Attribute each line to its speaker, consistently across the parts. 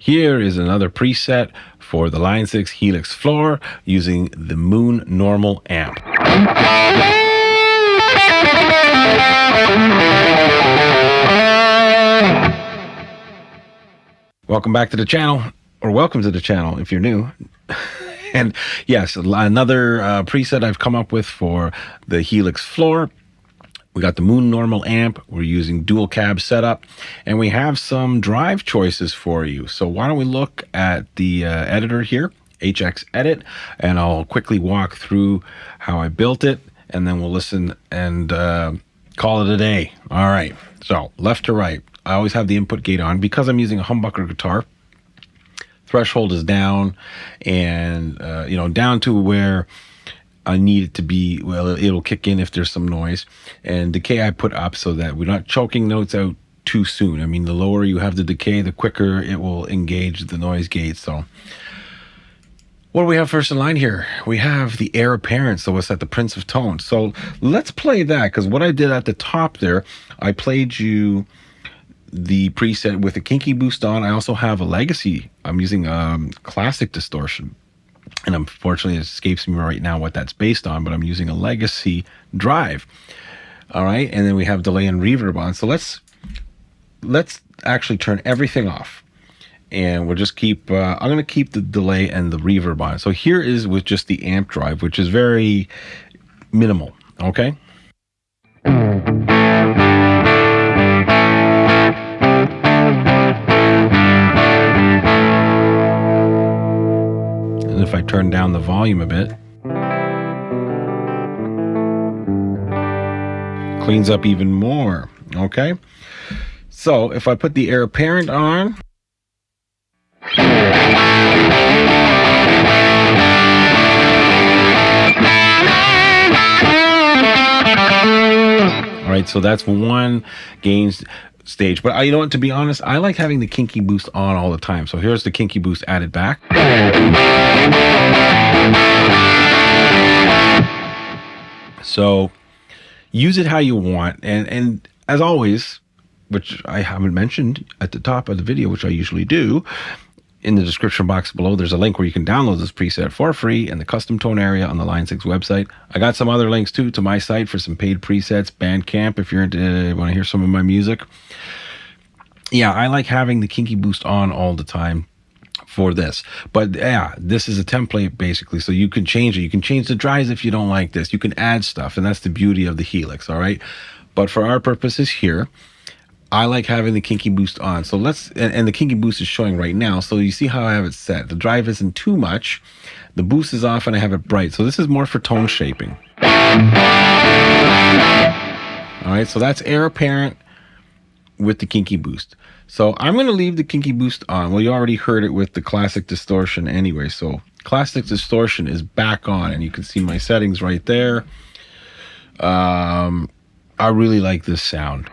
Speaker 1: Here is another preset for the Line 6 Helix floor using the Moon Normal amp. Welcome back to the channel, or welcome to the channel if you're new. And yes, another preset I've come up with for the Helix floor. We got the Moon Normal amp. We're using dual cab setup, and we have some drive choices for you. So why don't we look at the editor here, HX Edit, and I'll quickly walk through how I built it, and then we'll listen and call it a day. All right, so left to right. I always have the input gate on because I'm using a humbucker guitar. Threshold is down, and down to where I need it to be. Well, it'll kick in if there's some noise, and decay I put up so that we're not choking notes out too soon. I mean, the lower you have the decay, the quicker it will engage the noise gate. So what do we have first in line here? We have the Heir Apparent, so it's at the Prince of Tone. So let's play that, because what I did at the top there, I played you the preset with a kinky boost on. I also have a legacy. I'm using classic distortion, and unfortunately it escapes me right now what that's based on, but I'm using a legacy drive. All right, and then we have delay and reverb on. So let's actually turn everything off, and we'll just keep I'm going to keep the delay and the reverb on. So here is with just the amp drive, which is very minimal. Okay, if I turn down the volume a bit, cleans up even more. Okay, so if I put the Heir Apparent on, all right, so that's one gain stage. But you know what, to be honest, I like having the kinky boost on all the time. So here's the kinky boost added back. So use it how you want, and as always, which I haven't mentioned at the top of the video, which I usually do, in the description box below, there's a link where you can download this preset for free in the custom tone area on the Line 6 website. I got some other links too to my site for some paid presets, Bandcamp, if you're into, want to hear some of my music. Yeah, I like having the kinky boost on all the time for this. But yeah, this is a template basically, so you can change it. You can change the drives if you don't like this. You can add stuff, and that's the beauty of the Helix, all right? But for our purposes here, I like having the kinky boost on. So let's, and the kinky boost is showing right now. So you see how I have it set. The drive isn't too much. The boost is off and I have it bright. So this is more for tone shaping. All right, so that's Heir Apparent with the kinky boost. So I'm going to leave the kinky boost on. Well, you already heard it with the classic distortion anyway. So classic distortion is back on, and you can see my settings right there. I really like this sound.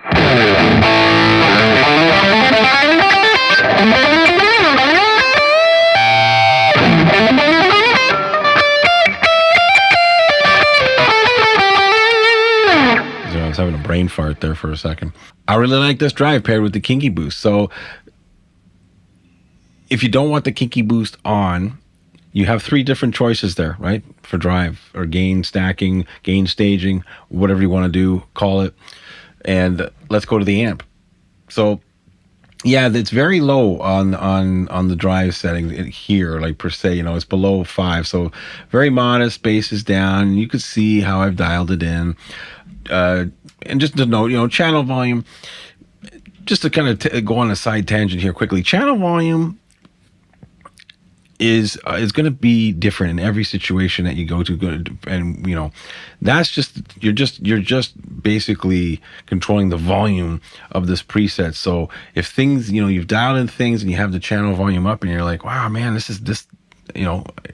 Speaker 1: I was having a brain fart there for a second. I really like this drive paired with the kinky boost. So if you don't want the kinky boost on, you have three different choices there, right? For drive or gain stacking, gain staging, whatever you want to do, call it. And let's go to the amp. So yeah, it's very low on the drive setting here, like per se, it's below 5. So very modest, bass is down. You can see how I've dialed it in. And just to note, channel volume, just to kind of go on a side tangent here quickly, channel volume is going to be different in every situation that you go to, and that's just you're just basically controlling the volume of this preset. So if things, you've dialed in things and you have the channel volume up, and you're like, wow, man, this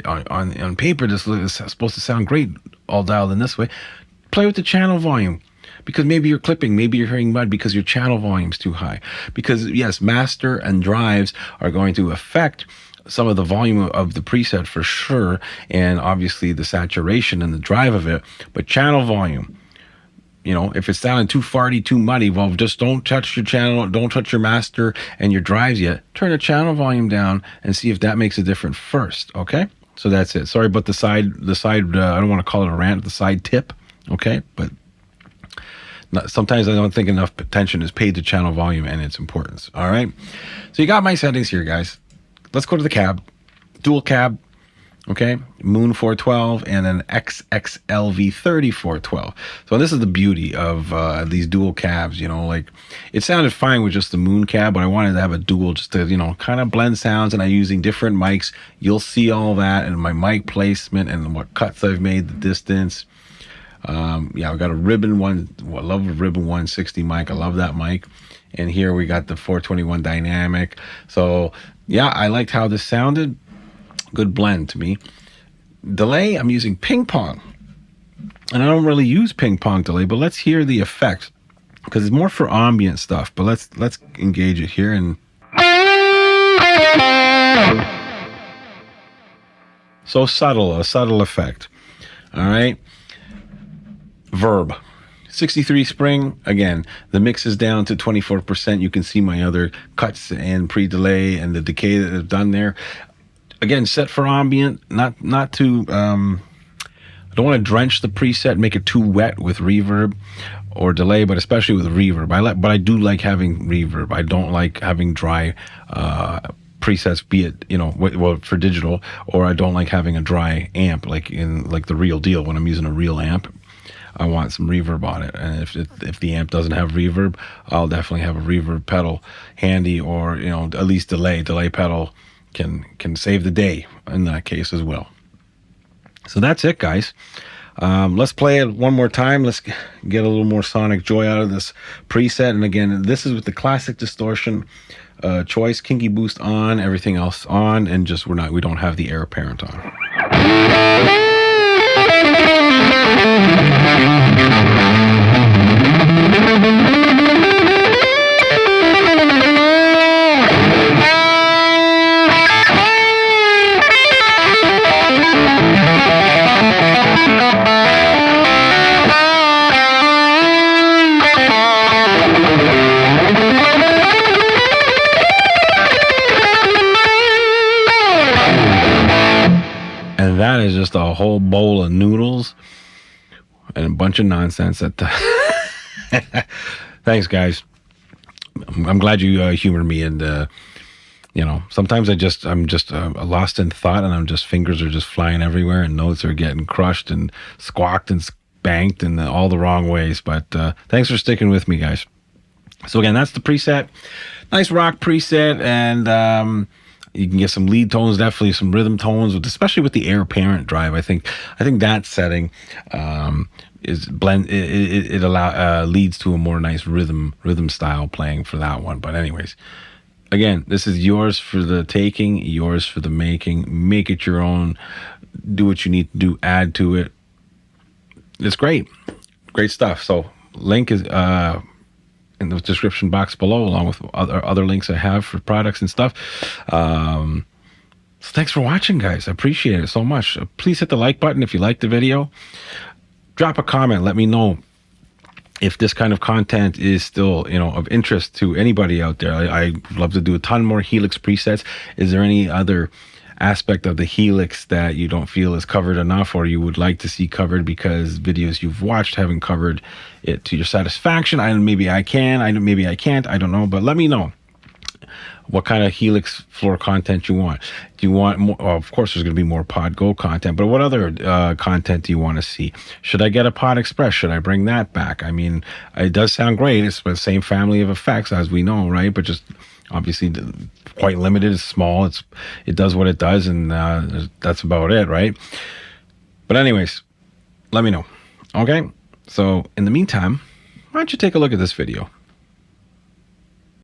Speaker 1: on paper this is supposed to sound great, all dialed in this way. Play with the channel volume, because maybe you're clipping, maybe you're hearing mud because your channel volume's too high. Because yes, master and drives are going to affect some of the volume of the preset for sure, and obviously the saturation and the drive of it, but channel volume, You know, if it's sounding too farty, too muddy, well, just don't touch your channel, don't touch your master and your drives yet. Turn the channel volume down and see if that makes a difference first, okay? So that's it. Sorry about the side, I don't want to call it a rant, the side tip, okay? But sometimes I don't think enough attention is paid to channel volume and its importance, all right? So you got my settings here, guys. Let's go to the cab, dual cab, okay, Moon 412 and an XXLV30 412. So this is the beauty of these dual cabs, you know, like it sounded fine with just the Moon cab, but I wanted to have a dual just to, you know, kind of blend sounds, and I'm using different mics. You'll see all that in my mic placement and what cuts I've made, the distance. Yeah, I've got a Ribbon one. I love a Ribbon 160 mic. I love that mic. And here we got the 421 dynamic. So yeah, I liked how this sounded. Good blend to me. Delay, I'm using ping pong. And I don't really use ping pong delay, but let's hear the effect because it's more for ambient stuff. But let's engage it here and so subtle, a subtle effect. All right. Verb. 63 spring. Again, the mix is down to 24%. You can see my other cuts and pre-delay and the decay that I've done there. Again, set for ambient, not too, I don't want to drench the preset, make it too wet with reverb or delay, but especially with reverb. But I do like having reverb. I don't like having dry presets, be it, you know, well, for digital, or I don't like having a dry amp like the real deal when I'm using a real amp. I want some reverb on it, and if the amp doesn't have reverb, I'll definitely have a reverb pedal handy, or, you know, at least delay pedal can save the day in that case as well. So that's it, guys. Let's play it one more time. Let's get a little more sonic joy out of this preset. And again, this is with the classic distortion choice, kinky boost on, everything else on, and just we don't have the air apparent on. And that is just a whole bowl of noodles and a bunch of nonsense. Thanks, guys. I'm glad you humored me. And you know, sometimes I'm just lost in thought, and fingers are just flying everywhere, and notes are getting crushed and squawked and spanked in all the wrong ways. But thanks for sticking with me, guys. So again, that's the preset. Nice rock preset, and you can get some lead tones, definitely some rhythm tones, especially with the air parent drive. I think that setting is blend. It leads to a more nice rhythm style playing for that one. But anyways, again, this is yours for the taking, yours for the making. Make it your own. Do what you need to do. Add to it. It's great stuff. So link is in the description box below, along with other links I have for products and stuff. So thanks for watching, guys. I appreciate it so much. Please hit the like button if you liked the video. Drop a comment. Let me know if this kind of content is still, you know, of interest to anybody out there. I'd love to do a ton more Helix presets. Is there any other aspect of the Helix that you don't feel is covered enough, or you would like to see covered because videos you've watched haven't covered it to your satisfaction? Maybe I can, maybe I can't, I don't know, but let me know what kind of Helix floor content you want. Do you want more? Well, of course, there's going to be more Pod Go content, but what other content do you want to see? Should I get a Pod Express? Should I bring that back? I mean, it does sound great. It's the same family of effects as we know, right? But just obviously quite limited. It's small. It does what it does, and that's about it, right? But anyways, let me know. Okay? So in the meantime, why don't you take a look at this video?